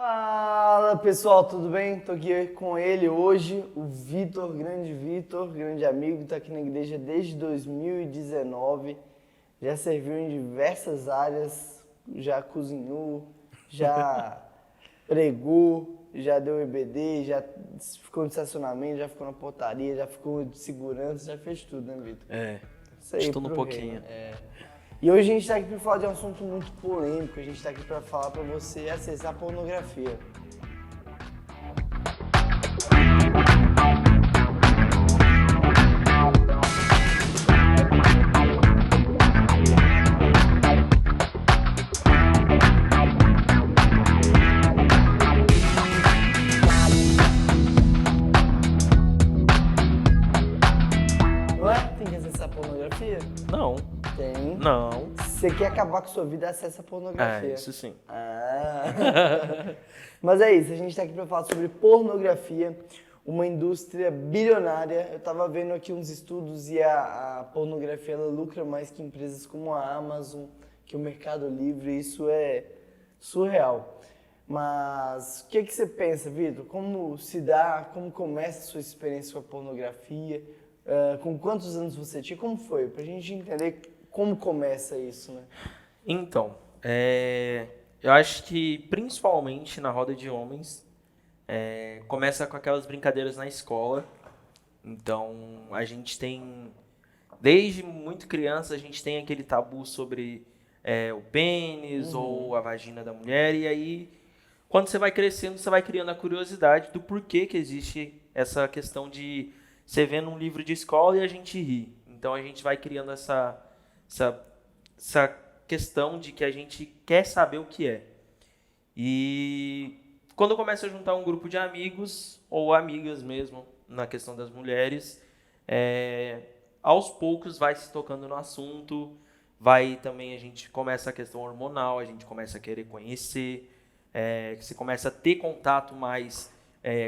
Fala pessoal, tudo bem? Tô aqui com ele hoje, o Vitor, grande amigo, tá aqui na igreja desde 2019, já serviu em diversas áreas, já cozinhou, já pregou, já deu EBD, já ficou no estacionamento, já ficou na portaria, já ficou de segurança, já fez tudo, né, Vitor? É, Isso aí, estuda um pro pouquinho. reino. E hoje a gente está aqui para falar de um assunto muito polêmico, a gente está aqui para falar para você acessar a pornografia. Não é? Tem que acessar a pornografia? Não, Tem. não. Você quer acabar com sua vida, acessa a pornografia. Isso sim. Ah. Mas é isso, a gente está aqui para falar sobre pornografia, uma indústria bilionária. Eu estava vendo aqui uns estudos e a pornografia ela lucra mais que empresas como a Amazon, que o Mercado Livre, isso é surreal. Mas o que você pensa, Vitor? Como se dá, como começa a sua experiência com a pornografia? Com quantos anos você tinha? Como foi? Pra gente entender como começa isso, né? Então, eu acho que principalmente na roda de homens, começa com aquelas brincadeiras na escola. Então, a gente tem, desde muito criança, a gente tem aquele tabu sobre o pênis ou a vagina da mulher. E aí, quando você vai crescendo, você vai criando a curiosidade do porquê que existe essa questão de você vê num livro de escola e a gente ri. Então, a gente vai criando essa, essa questão de que a gente quer saber o que é. E quando começa a juntar um grupo de amigos, ou amigas mesmo, na questão das mulheres, aos poucos vai se tocando no assunto, vai também a gente começa a questão hormonal, a gente começa a querer conhecer, você começa a ter contato mais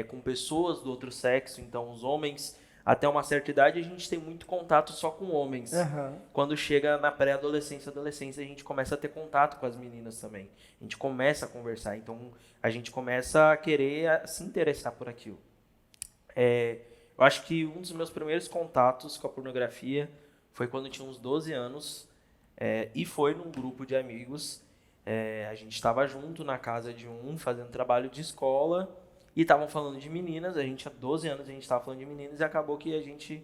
com pessoas do outro sexo, então os homens, até uma certa idade, a gente tem muito contato só com homens. Uhum. Quando chega na pré-adolescência, adolescência, a gente começa a ter contato com as meninas também. A gente começa a conversar, então a gente começa a querer se interessar por aquilo. Eu acho que um dos meus primeiros contatos com a pornografia foi quando eu tinha uns 12 anos, e foi num grupo de amigos. A gente estava junto na casa de fazendo trabalho de escola, e estavam falando de meninas. A gente tinha 12 anos, a gente estava falando de meninas, e acabou que a gente...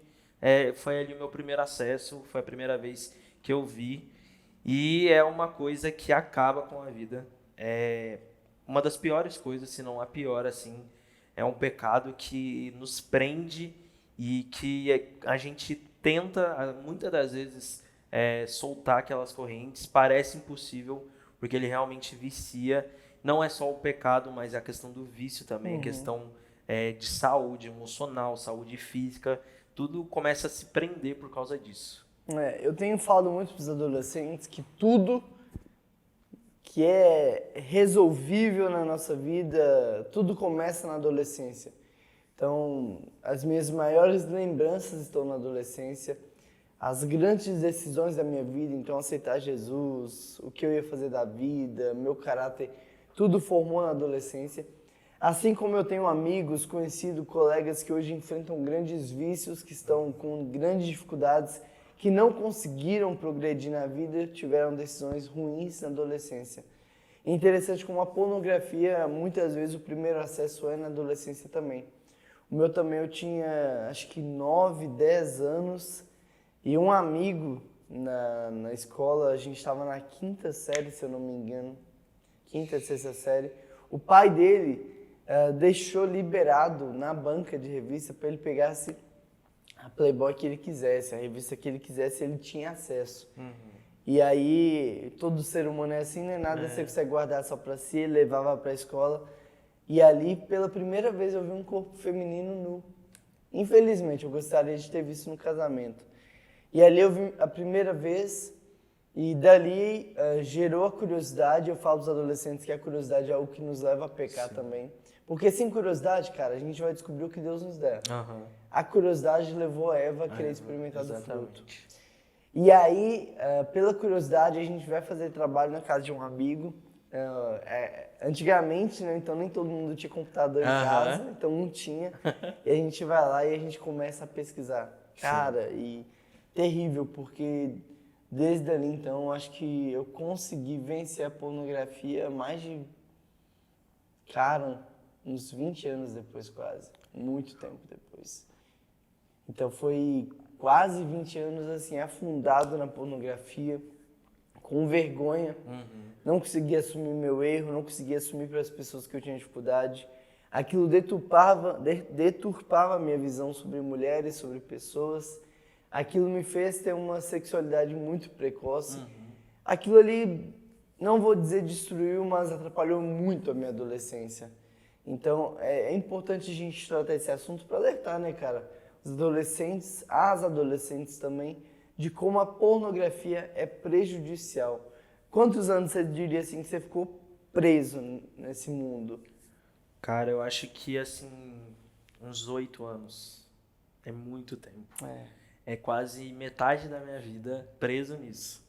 foi ali o meu primeiro acesso, foi a primeira vez que eu vi, e é uma coisa que acaba com a vida. É uma das piores coisas, se não a pior, assim. É um pecado que nos prende e que a gente tenta, muitas das vezes, soltar aquelas correntes. Parece impossível, porque ele realmente vicia. Não é só o pecado, mas a questão do vício também, a questão de saúde emocional, saúde física. Tudo começa a se prender por causa disso. Eu tenho falado muito para os adolescentes que tudo que é resolvível na nossa vida, tudo começa na adolescência. Então, as minhas maiores lembranças estão na adolescência, as grandes decisões da minha vida, então aceitar Jesus, o que eu ia fazer da vida, meu caráter, tudo formou na adolescência. Assim como eu tenho amigos, conhecidos, colegas que hoje enfrentam grandes vícios, que estão com grandes dificuldades, que não conseguiram progredir na vida, tiveram decisões ruins na adolescência. É interessante como a pornografia, muitas vezes o primeiro acesso é na adolescência também. O meu também, eu tinha acho que 9, 10 anos, e um amigo na escola, a gente estava na quinta série, se eu não me engano, quinta, sexta série, o pai dele deixou liberado na banca de revista para ele pegasse a Playboy que ele quisesse, a revista que ele quisesse, ele tinha acesso. E aí, todo ser humano é assim, né? Nada você consegue guardar só pra si, ele levava pra escola. E ali, pela primeira vez, eu vi um corpo feminino nu. Infelizmente, eu gostaria de ter visto no casamento. E ali eu vi a primeira vez, e dali gerou a curiosidade. Eu falo dos adolescentes que a curiosidade é algo que nos leva a pecar também. Porque sem curiosidade, cara, a gente vai descobrir o que Deus nos der. A curiosidade levou a Eva a querer experimentar do fruto. E aí, pela curiosidade, a gente vai fazer trabalho na casa de um amigo. Antigamente, né? Então nem todo mundo tinha computador em casa, então não tinha. E a gente vai lá e a gente começa a pesquisar. Cara, e terrível, porque desde ali então acho que eu consegui vencer a pornografia mais de, cara, uns 20 anos depois quase. Muito tempo depois. Então foi quase 20 anos assim, afundado na pornografia, com vergonha. Não conseguia assumir meu erro, não conseguia assumir para as pessoas que eu tinha dificuldade. Aquilo deturpava a minha visão sobre mulheres, sobre pessoas. Aquilo me fez ter uma sexualidade muito precoce. Aquilo ali, não vou dizer destruiu, mas atrapalhou muito a minha adolescência. Então, é importante a gente tratar esse assunto para alertar, né, cara? Os adolescentes, as adolescentes também, de como a pornografia é prejudicial. Quantos anos você diria assim que você ficou preso nesse mundo? Cara, eu acho que assim, uns 8 anos. É muito tempo. É quase metade da minha vida preso nisso.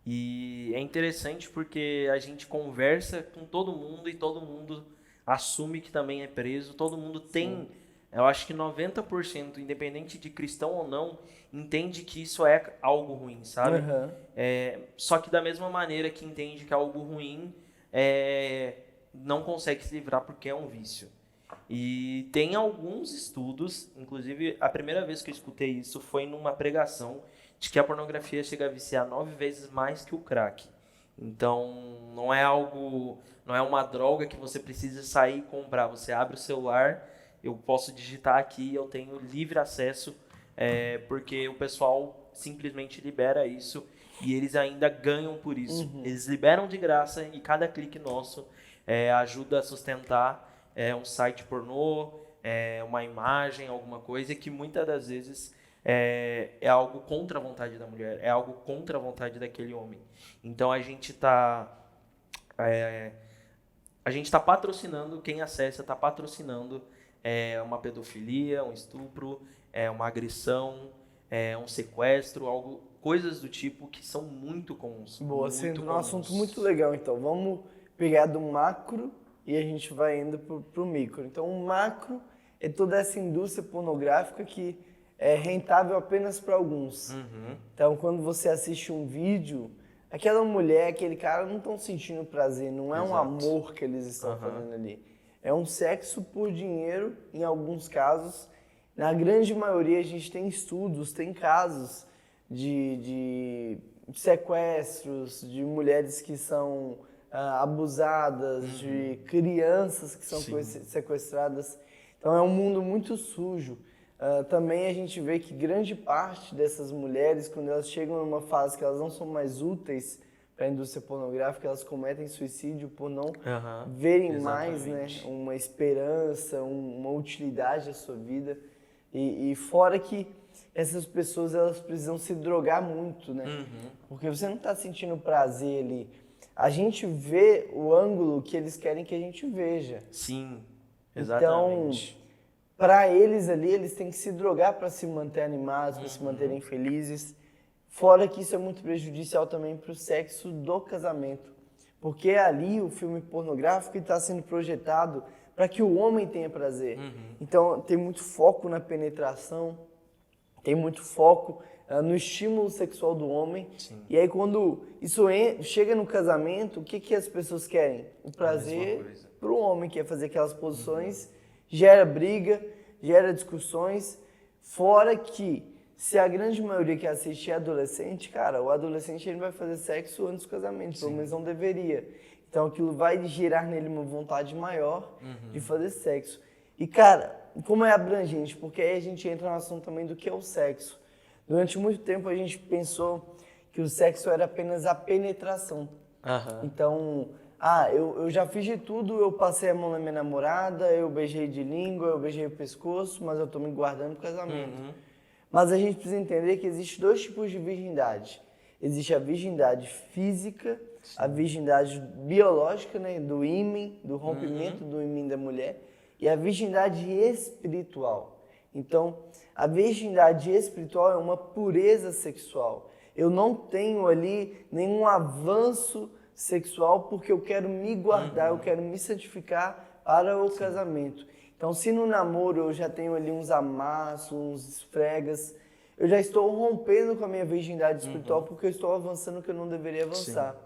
E é interessante porque a gente conversa com todo mundo e todo mundo assume que também é preso. Todo mundo tem, eu acho que 90%, independente de cristão ou não, entende que isso é algo ruim, sabe? Só que da mesma maneira que entende que é algo ruim, não consegue se livrar porque é um vício. E tem alguns estudos, inclusive a primeira vez que eu escutei isso foi numa pregação de que a pornografia chega a viciar 9 vezes mais que o crack. Então, não é algo, não é uma droga que você precisa sair e comprar. Você abre o celular, eu posso digitar aqui, eu tenho livre acesso, porque o pessoal simplesmente libera isso e eles ainda ganham por isso. Eles liberam de graça e cada clique nosso ajuda a sustentar um site pornô, uma imagem, alguma coisa que muitas das vezes é algo contra a vontade da mulher, é algo contra a vontade daquele homem. Então a gente está patrocinando, quem acessa está patrocinando uma pedofilia, um estupro, uma agressão, um sequestro, coisas do tipo que são muito comuns. Boa, muito você entrou num comuns. assunto muito legal, então. Vamos pegar do macro e a gente vai indo pro micro. Então, o macro é toda essa indústria pornográfica que é rentável apenas para alguns. Então, quando você assiste um vídeo, aquela mulher, aquele cara não estão sentindo prazer, não é um amor que eles estão fazendo ali. É um sexo por dinheiro, em alguns casos. Na grande maioria, a gente tem estudos, tem casos de sequestros, de mulheres que são abusadas, de crianças que são sequestradas. Então é um mundo muito sujo. Também a gente vê que grande parte dessas mulheres, quando elas chegam numa fase que elas não são mais úteis para a indústria pornográfica, elas cometem suicídio por não verem mais, né, uma esperança, uma utilidade à sua vida. E fora que essas pessoas elas precisam se drogar muito, né? Porque você não está sentindo prazer ali. A gente vê o ângulo que eles querem que a gente veja. Sim, exatamente. Então, para eles ali, eles têm que se drogar para se manter animados, para se manterem felizes. Fora que isso é muito prejudicial também para o sexo do casamento. Porque ali o filme pornográfico está sendo projetado para que o homem tenha prazer. Então, tem muito foco na penetração, tem muito foco no estímulo sexual do homem. E aí, quando isso chega no casamento, o que as pessoas querem? O prazer para o homem, que é fazer aquelas posições, gera briga, gera discussões. Fora que, se a grande maioria que assiste é adolescente, cara, o adolescente ele vai fazer sexo antes do casamento, pelo menos não deveria. Então, aquilo vai gerar nele uma vontade maior de fazer sexo. E, cara, como é abrangente? Porque aí a gente entra no assunto também do que é o sexo. Durante muito tempo a gente pensou que o sexo era apenas a penetração. Então, eu já fiz de tudo, eu passei a mão na minha namorada, eu beijei de língua, eu beijei o pescoço, mas eu tô me guardando pro casamento. Mas a gente precisa entender que existem 2 tipos de virgindade. Existe a virgindade física, a virgindade biológica, né, do ímen, do rompimento do ímen da mulher, e a virgindade espiritual. Então, a virgindade espiritual é uma pureza sexual. Eu não tenho ali nenhum avanço sexual porque eu quero me guardar, eu quero me santificar para o casamento. Então, se no namoro eu já tenho ali uns amassos, uns esfregas, eu já estou rompendo com a minha virgindade espiritual porque eu estou avançando que eu não deveria avançar. Sim.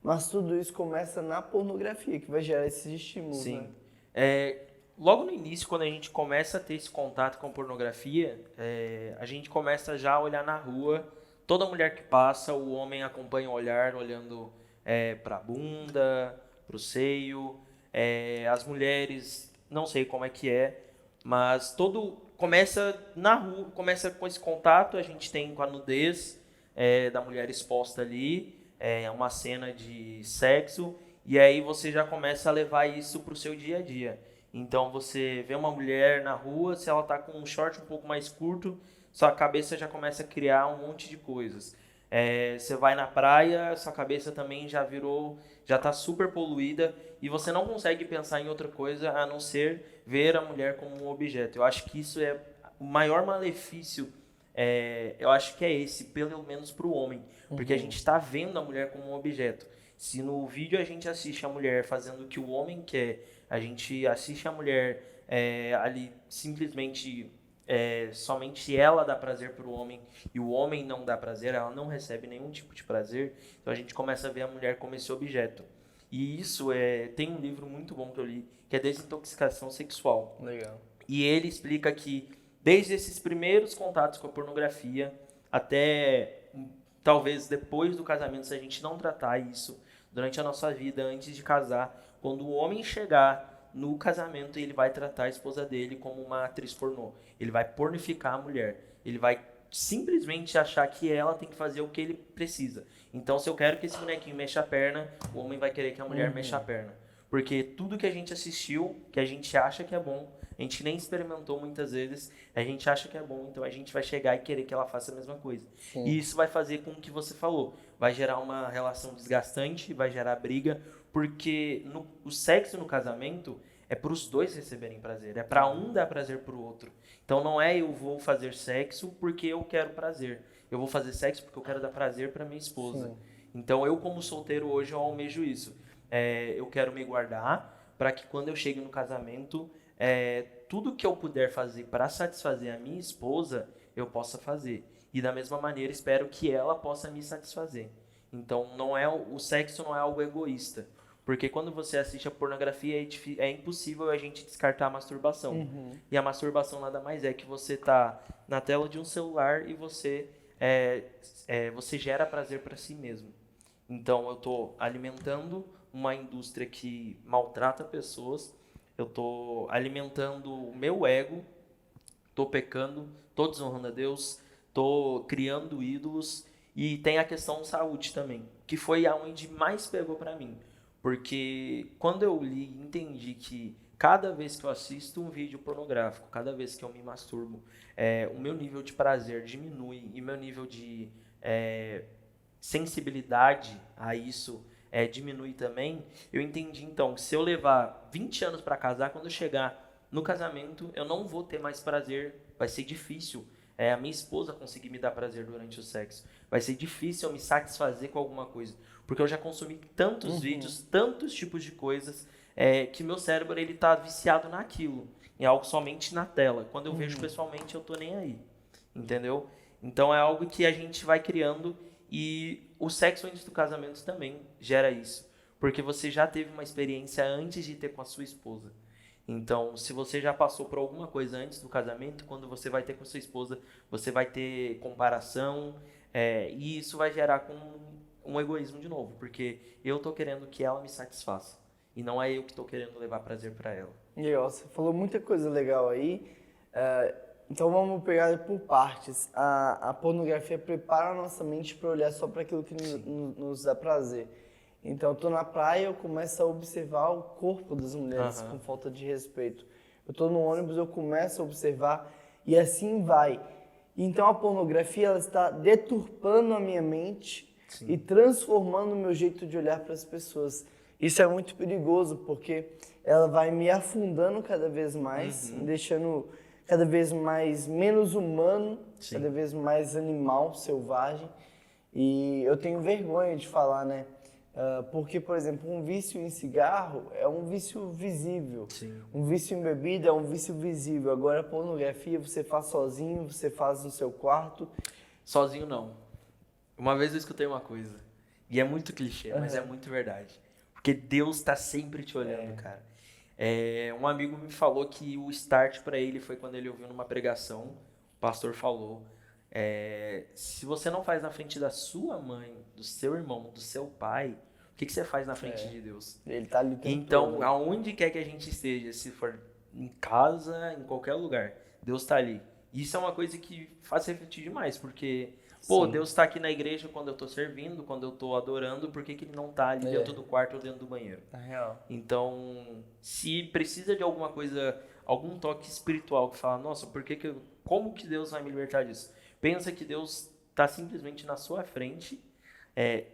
Mas tudo isso começa na pornografia, que vai gerar esses estímulos, né? Sim. Logo no início, quando a gente começa a ter esse contato com pornografia, a gente começa já a olhar na rua. Toda mulher que passa, o homem acompanha o olhar, olhando para a bunda, para o seio. As mulheres, não sei como é que é, mas todo começa na rua, começa com esse contato. A gente tem com a nudez da mulher exposta ali, uma cena de sexo. E aí você já começa a levar isso para o seu dia a dia. Então você vê uma mulher na rua, se ela está com um short um pouco mais curto, sua cabeça já começa a criar um monte de coisas. Você vai na praia, sua cabeça também já virou, já está super poluída e você não consegue pensar em outra coisa a não ser ver a mulher como um objeto. Eu acho que isso é o maior malefício. Eu acho que é esse, pelo menos para o homem, porque a gente está vendo a mulher como um objeto. Se no vídeo a gente assiste a mulher fazendo o que o homem quer, a gente assiste a mulher ali simplesmente somente ela dá prazer para o homem e o homem não dá prazer, ela não recebe nenhum tipo de prazer, então a gente começa a ver a mulher como esse objeto. E isso tem um livro muito bom que eu li, que é Desintoxicação Sexual. Legal. E ele explica que desde esses primeiros contatos com a pornografia até talvez depois do casamento, se a gente não tratar isso durante a nossa vida, antes de casar, quando o homem chegar no casamento, ele vai tratar a esposa dele como uma atriz pornô. Ele vai pornificar a mulher. Ele vai simplesmente achar que ela tem que fazer o que ele precisa. Então, se eu quero que esse bonequinho mexa a perna, o homem vai querer que a mulher mexa a perna. Porque tudo que a gente assistiu, que a gente acha que é bom, a gente nem experimentou muitas vezes, a gente acha que é bom, então a gente vai chegar e querer que ela faça a mesma coisa. Sim. E isso vai fazer com o que você falou, vai gerar uma relação desgastante, vai gerar briga, porque o sexo no casamento é para os dois receberem prazer, é para um dar prazer para o outro. Então não é eu vou fazer sexo porque eu quero prazer, eu vou fazer sexo porque eu quero dar prazer para minha esposa. Sim. Então eu como solteiro hoje eu almejo isso. Eu quero me guardar para que quando eu chegue no casamento, tudo que eu puder fazer para satisfazer a minha esposa, eu possa fazer. E da mesma maneira, espero que ela possa me satisfazer. Então, o sexo não é algo egoísta. Porque quando você assiste a pornografia, é impossível a gente descartar a masturbação. E a masturbação nada mais é que você tá na tela de um celular e você gera prazer para si mesmo. Então, eu estou alimentando uma indústria que maltrata pessoas, eu estou alimentando o meu ego, estou pecando, estou desonrando a Deus, estou criando ídolos e tem a questão saúde também, que foi aonde mais pegou para mim, porque quando eu li, entendi que cada vez que eu assisto um vídeo pornográfico, cada vez que eu me masturbo, o meu nível de prazer diminui e meu nível de sensibilidade a isso diminui também. Eu entendi então que se eu levar 20 anos para casar, quando eu chegar no casamento eu não vou ter mais prazer, vai ser difícil a minha esposa conseguir me dar prazer durante o sexo, vai ser difícil eu me satisfazer com alguma coisa, porque eu já consumi tantos vídeos, tantos tipos de coisas, que meu cérebro ele tá viciado naquilo, em algo somente na tela. Quando eu vejo pessoalmente eu tô nem aí, entendeu? Então é algo que a gente vai criando. E o sexo antes do casamento também gera isso, porque você já teve uma experiência antes de ter com a sua esposa. Então, se você já passou por alguma coisa antes do casamento, quando você vai ter com a sua esposa, você vai ter comparação, e isso vai gerar um egoísmo de novo, porque eu tô querendo que ela me satisfaça, e não é eu que tô querendo levar prazer para ela. E ó, você falou muita coisa legal aí. Então vamos pegar por partes. A pornografia prepara a nossa mente para olhar só para aquilo que nos dá prazer. Então eu tô na praia, eu começo a observar o corpo das mulheres com falta de respeito. Eu tô no ônibus, eu começo a observar e assim vai. Então a pornografia ela está deturpando a minha mente e transformando o meu jeito de olhar para as pessoas. Isso é muito perigoso porque ela vai me afundando cada vez mais, me deixando cada vez mais menos humano, cada vez mais animal, selvagem. E eu tenho vergonha de falar, né? Porque, por exemplo, um vício em cigarro é um vício visível. Sim. Um vício em bebida é um vício visível. Agora, a pornografia você faz sozinho, você faz no seu quarto. Sozinho não. Uma vez eu escutei uma coisa, e é muito clichê, mas é muito verdade. Porque Deus tá sempre te olhando, cara. Um amigo me falou que o start pra ele foi quando ele ouviu numa pregação, o pastor falou, se você não faz na frente da sua mãe, do seu irmão, do seu pai, o que você faz na frente de Deus? Ele tá ali o tempo Então, todo. aonde quer que a gente esteja, se for em casa, em qualquer lugar, Deus tá ali. Isso é uma coisa que faz refletir demais, porque, pô, Sim. Deus tá aqui na igreja quando eu tô servindo, quando eu tô adorando, por que que ele não tá ali dentro do quarto ou dentro do banheiro? Na real. Então, se precisa de alguma coisa, algum toque espiritual que fala, nossa, como que Deus vai me libertar disso? Pensa que Deus tá simplesmente na sua frente,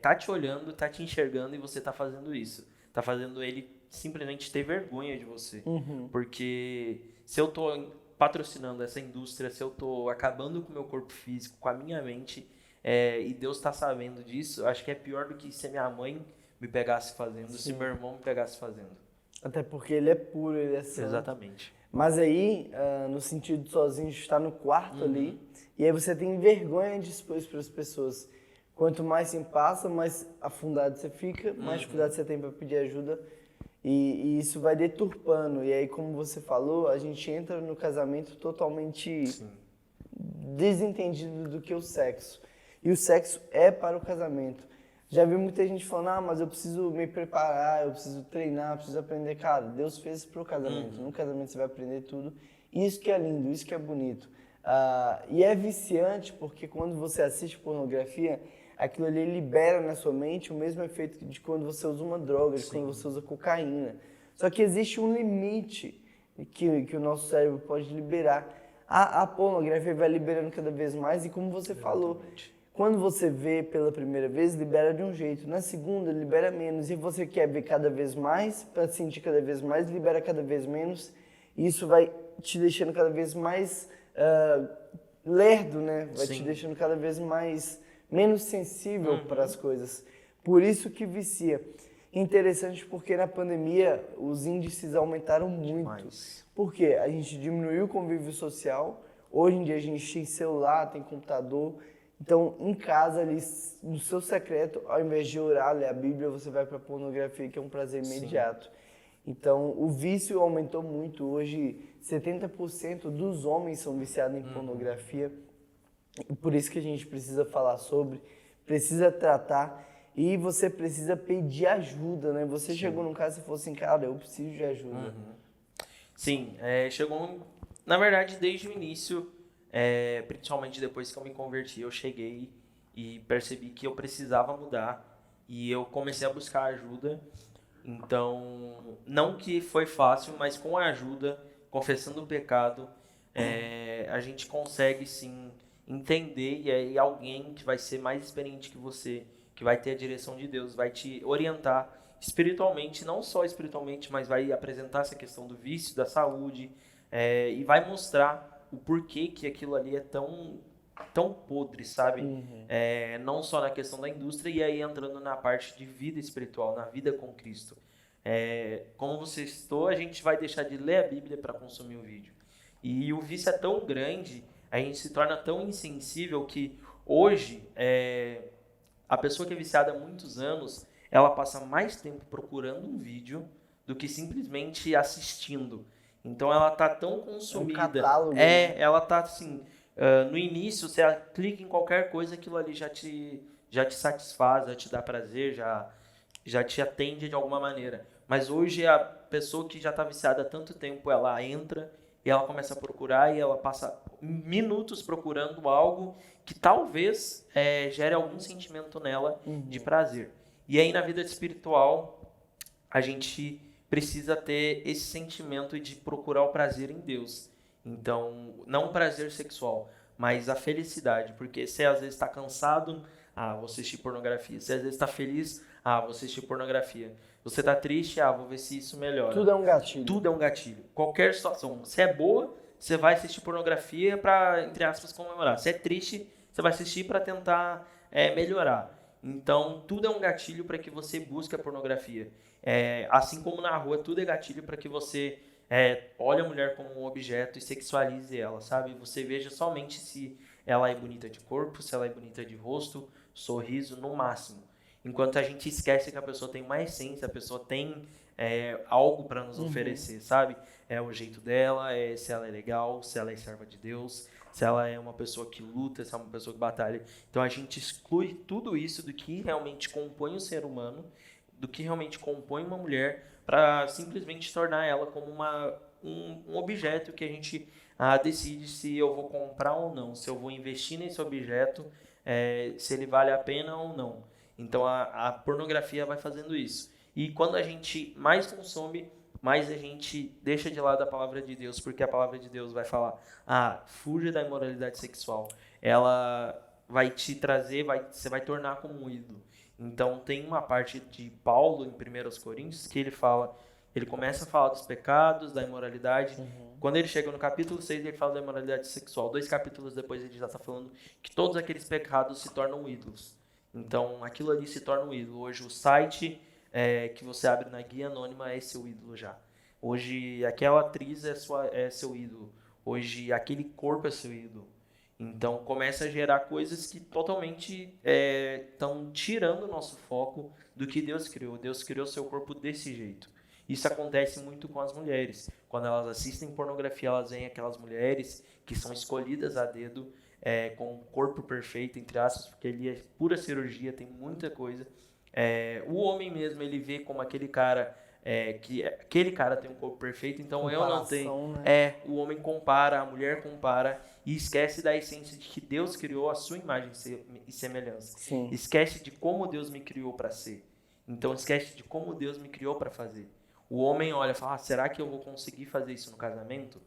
tá te olhando, tá te enxergando e você tá fazendo isso. Tá fazendo ele simplesmente ter vergonha de você. Porque se eu tô patrocinando essa indústria, se eu tô acabando com o meu corpo físico, com a minha mente, e Deus tá sabendo disso, eu acho que é pior do que se a minha mãe me pegasse fazendo, se meu irmão me pegasse fazendo. Até porque ele é puro, ele é santo. Exatamente. Mas aí, no sentido de sozinho, estar no quarto ali, e aí você tem vergonha de expor isso para as pessoas. Quanto mais tempo passa, mais afundado você fica, mais dificuldade você tem para pedir ajuda, e isso vai deturpando. E aí, como você falou, a gente entra no casamento totalmente desentendido do que o sexo. E o sexo é para o casamento. Já vi muita gente falando, mas eu preciso me preparar, eu preciso treinar, eu preciso aprender. Cara, Deus fez para o casamento. No casamento você vai aprender tudo. Isso que é lindo, isso que é bonito. E é viciante porque quando você assiste pornografia, aquilo ali libera na sua mente o mesmo efeito de quando você usa uma droga, de quando você usa cocaína. Só que existe um limite que o nosso cérebro pode liberar. A pornografia vai liberando cada vez mais e como você falou, quando você vê pela primeira vez, libera de um jeito. Na segunda, libera menos. E você quer ver cada vez mais, para sentir cada vez mais, libera cada vez menos. E isso vai te deixando cada vez mais lerdo, né? Vai te deixando cada vez menos sensível para as coisas. Por isso que vicia. Interessante porque na pandemia os índices aumentaram muito. Demais. Porque a gente diminuiu o convívio social. Hoje em dia a gente tem celular, tem computador. Então, em casa, ali, no seu secreto, ao invés de orar, ler a Bíblia, você vai para a pornografia, que é um prazer imediato. Então, o vício aumentou muito. Hoje, 70% dos homens são viciados em pornografia. E por isso que a gente precisa falar sobre, precisa tratar e você precisa pedir ajuda, né? Você chegou num caso e falou assim, cara, eu preciso de ajuda. Sim, chegou, na verdade, desde o início, principalmente depois que eu me converti, eu cheguei e percebi que eu precisava mudar e eu comecei a buscar ajuda. Então, não que foi fácil, mas com a ajuda, confessando o pecado, a gente consegue sim entender e aí alguém que vai ser mais experiente que você, que vai ter a direção de Deus, vai te orientar espiritualmente, não só espiritualmente, mas vai apresentar essa questão do vício, da saúde, e vai mostrar o porquê que aquilo ali é tão podre, sabe? Não só na questão da indústria, e aí entrando na parte de vida espiritual, na vida com Cristo. Como você citou, a gente vai deixar de ler a Bíblia para consumir o vídeo. E o vício é tão grande, a gente se torna tão insensível que hoje, a pessoa que é viciada há muitos anos, ela passa mais tempo procurando um vídeo do que simplesmente assistindo. Então ela tá tão consumida. É um catálogo, né? Ela tá assim, no início você clica em qualquer coisa, aquilo ali já te satisfaz, já te dá prazer, já te atende de alguma maneira. Mas hoje a pessoa que já está viciada há tanto tempo, ela entra e ela começa a procurar e ela passa minutos procurando algo que talvez gere algum sentimento nela de prazer. E aí na vida espiritual, a gente precisa ter esse sentimento de procurar o prazer em Deus. Então, não o prazer sexual, mas a felicidade. Porque você às vezes está cansado, vou assistir pornografia. Você às vezes está feliz, vou assistir pornografia. Você está triste, vou ver se isso melhora. Tudo é um gatilho. Tudo é um gatilho. Qualquer situação. Se é boa, você vai assistir pornografia para, entre aspas, comemorar. Se é triste, você vai assistir para tentar melhorar. Então, tudo é um gatilho para que você busque a pornografia. Assim como na rua, tudo é gatilho para que você olhe a mulher como um objeto e sexualize ela, sabe? Você veja somente se ela é bonita de corpo, se ela é bonita de rosto, sorriso, no máximo. Enquanto a gente esquece que a pessoa tem uma essência, a pessoa tem algo para nos oferecer, sabe? É o jeito dela, se ela é legal, se ela é serva de Deus, se ela é uma pessoa que luta, se é uma pessoa que batalha. Então a gente exclui tudo isso do que realmente compõe o ser humano, do que realmente compõe uma mulher, para simplesmente tornar ela como um objeto que a gente decide se eu vou comprar ou não, se eu vou investir nesse objeto, se ele vale a pena ou não. Então a pornografia vai fazendo isso. E quando a gente mais consome, mais a gente deixa de lado a palavra de Deus, porque a palavra de Deus vai falar: fuja da imoralidade sexual. Ela vai te trazer, você vai tornar como um ídolo. Então tem uma parte de Paulo em 1 Coríntios que ele começa a falar dos pecados, da imoralidade. Quando ele chega no capítulo 6, ele fala da imoralidade sexual. 2 capítulos depois ele já está falando que todos aqueles pecados se tornam ídolos. Então aquilo ali se torna um ídolo. Hoje o site que você abre na guia anônima é seu ídolo já. Hoje aquela atriz é seu ídolo. Hoje aquele corpo é seu ídolo. Então começa a gerar coisas que totalmente estão tirando o nosso foco do que Deus criou. Deus criou seu corpo desse jeito. Isso acontece muito com as mulheres. Quando elas assistem pornografia, elas veem aquelas mulheres que são escolhidas a dedo, com um corpo perfeito, entre aspas, porque ali é pura cirurgia, tem muita coisa. O homem mesmo, ele vê como aquele cara, que aquele cara tem um corpo perfeito, então eu não tenho. Né? O homem compara, a mulher compara e esquece da essência de que Deus criou a sua imagem e semelhança. Sim. Esquece de como Deus me criou para ser. Então esquece de como Deus me criou para fazer. O homem olha e fala: será que eu vou conseguir fazer isso no casamento?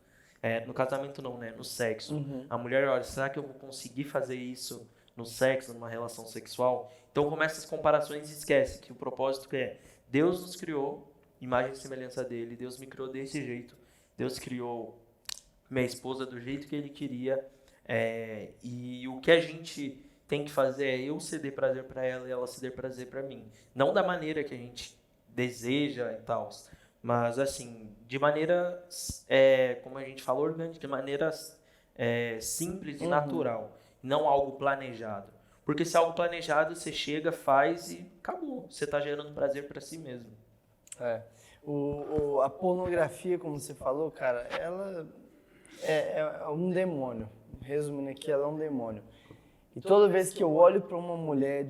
No casamento não, né? No sexo. A mulher olha: será que eu vou conseguir fazer isso no sexo, numa relação sexual? Então começa as comparações e esquece que o propósito Deus nos criou, imagem e semelhança dele, Deus me criou desse jeito, Deus criou minha esposa do jeito que ele queria, e o que a gente tem que fazer é eu ceder prazer para ela e ela ceder prazer para mim. Não da maneira que a gente deseja e tal, mas assim, de maneira, como a gente falou, orgânica, de maneira simples e natural, não algo planejado. Porque se é algo planejado, você chega, faz e acabou. Você está gerando prazer para si mesmo. A pornografia, como você falou, cara, ela é um demônio. Resumindo aqui, ela é um demônio. E toda vez que eu olho para uma mulher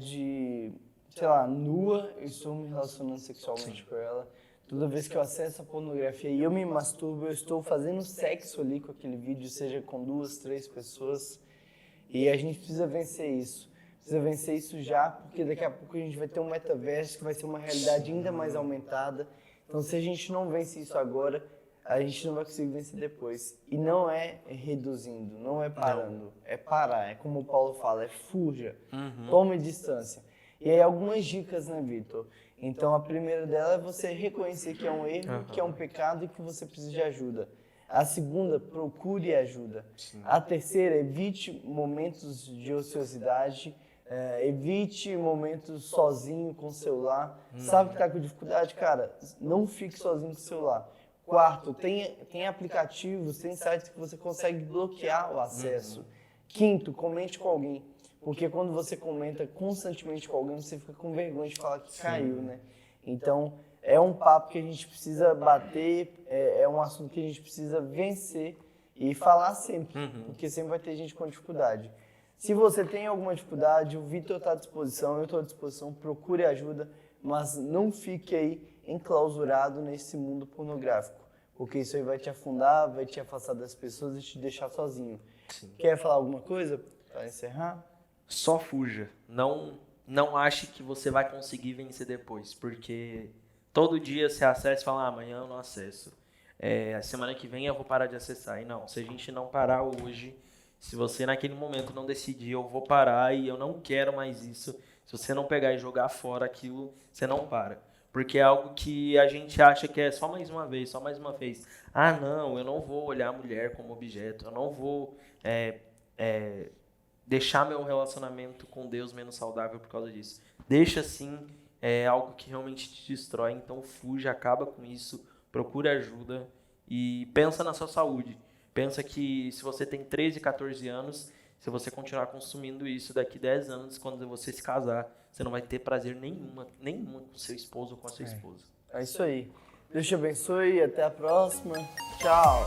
nua, eu estou me relacionando sexualmente com ela. Toda vez que eu acesso a pornografia e eu me masturbo, eu estou fazendo sexo ali com aquele vídeo, seja com 2, 3 pessoas. E a gente precisa vencer isso. Precisa vencer isso já, porque daqui a pouco a gente vai ter um metaverso que vai ser uma realidade ainda mais aumentada. Então, se a gente não vence isso agora, a gente não vai conseguir vencer depois. E não é reduzindo, não é parando, é parar. É como o Paulo fala, fuja, tome distância. E aí algumas dicas, né, Vitor? Então, a primeira dela é você reconhecer que é um erro, que é um pecado e que você precisa de ajuda. A segunda, procure ajuda. Sim. A terceira, evite momentos de ociosidade. Evite momentos sozinho com o celular. Sabe que está com dificuldade? Cara, não fique sozinho com o celular. Quarto, tem aplicativos, tem sites que você consegue bloquear o acesso. Quinto, comente com alguém. Porque quando você comenta constantemente com alguém, você fica com vergonha de falar que caiu, né? Então, é um papo que a gente precisa bater, é um assunto que a gente precisa vencer e falar sempre. Porque sempre vai ter gente com dificuldade. Se você tem alguma dificuldade, o Vitor está à disposição, eu estou à disposição, procure ajuda, mas não fique aí enclausurado nesse mundo pornográfico, porque isso aí vai te afundar, vai te afastar das pessoas e te deixar sozinho. Sim. Quer falar alguma coisa para encerrar? Só fuja. Não ache que você vai conseguir vencer depois, porque todo dia você acessa e fala: amanhã eu não acesso. A semana que vem eu vou parar de acessar. E não, se a gente não parar hoje, se você naquele momento não decidir, eu vou parar e eu não quero mais isso, se você não pegar e jogar fora aquilo, você não para. Porque é algo que a gente acha que é só mais uma vez, só mais uma vez. Não, eu não vou olhar a mulher como objeto, eu não vou deixar meu relacionamento com Deus menos saudável por causa disso. deixa assim algo que realmente te destrói. Então fuja, acaba com isso, procura ajuda e pensa na sua saúde. Pensa que se você tem 13, 14 anos, se você continuar consumindo isso daqui 10 anos, quando você se casar, você não vai ter prazer nenhuma com seu esposo ou com a sua esposa. É isso aí. Deus te abençoe e até a próxima. Tchau.